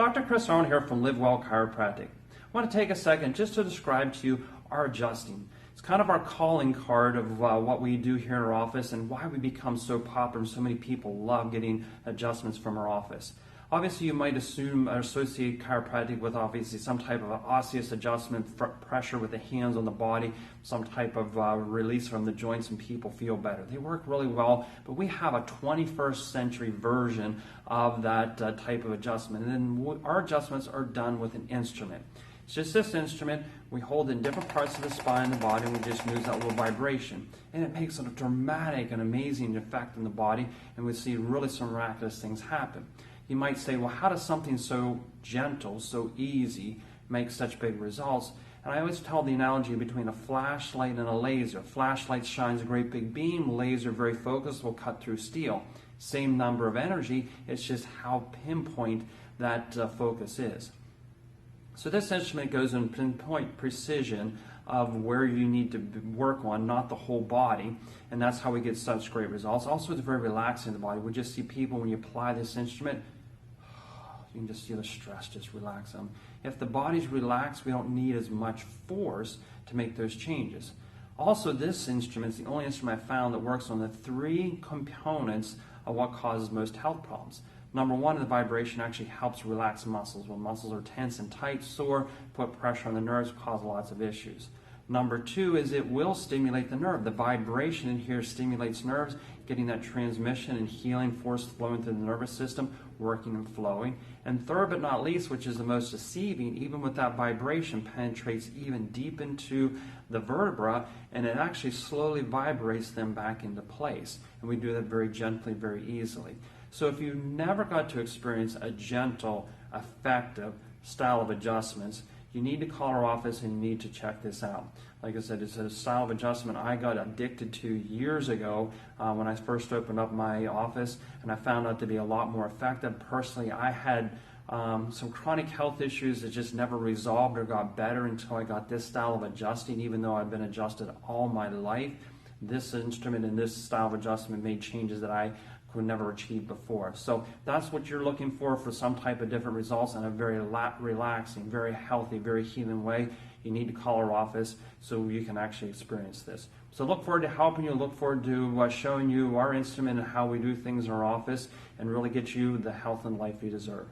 Dr. Chris Owen here from Live Well Chiropractic. I want to take a second just to describe to you our adjusting. It's kind of our calling card of what we do here in our office and why we become so popular and so many people love getting adjustments from our office. Obviously, you might assume or associate chiropractic with obviously some type of osseous adjustment, pressure with the hands on the body, some type of release from the joints, and people feel better. They work really well, but we have a 21st century version of that type of adjustment. And then our adjustments are done with an instrument. It's just this instrument. We hold in different parts of the spine and the body, and we just use that little vibration. And it makes a dramatic and amazing effect in the body, and we see really some miraculous things happen. You might say, well, how does something so gentle, so easy, make such big results? And I always tell the analogy between a flashlight and a laser. Flashlight shines a great big beam, laser very focused, will cut through steel. Same number of energy, it's just how pinpoint that focus is. So this instrument goes in pinpoint precision of where you need to work on, not the whole body, and that's how we get such great results. Also, it's very relaxing in the body. We just see people, when you apply this instrument, you can just feel the stress just relax them. If the body's relaxed, we don't need as much force to make those changes. Also, this instrument is the only instrument I found that works on the three components of what causes most health problems. Number one, the vibration actually helps relax muscles. When muscles are tense and tight, sore, put pressure on the nerves, cause lots of issues. Number two is it will stimulate the nerve. The vibration in here stimulates nerves, getting that transmission and healing force flowing through the nervous system, working and flowing. And third but not least, which is the most deceiving, even with that vibration, penetrates even deep into the vertebra, and it actually slowly vibrates them back into place. And we do that very gently, very easily. So if you never got to experience a gentle, effective style of adjustments, you need to call our office and you need to check this out. Like I said, it's a style of adjustment I got addicted to years ago when I first opened up my office, and I found out to be a lot more effective. Personally, I had some chronic health issues that just never resolved or got better until I got this style of adjusting, even though I've been adjusted all my life. This instrument and this style of adjustment made changes that I could never achieve before. So that's what you're looking for some type of different results in a very relaxing, very healthy, very healing way. You need to call our office so you can actually experience this. So look forward to helping you, look forward to showing you our instrument and how we do things in our office, and really get you the health and life you deserve.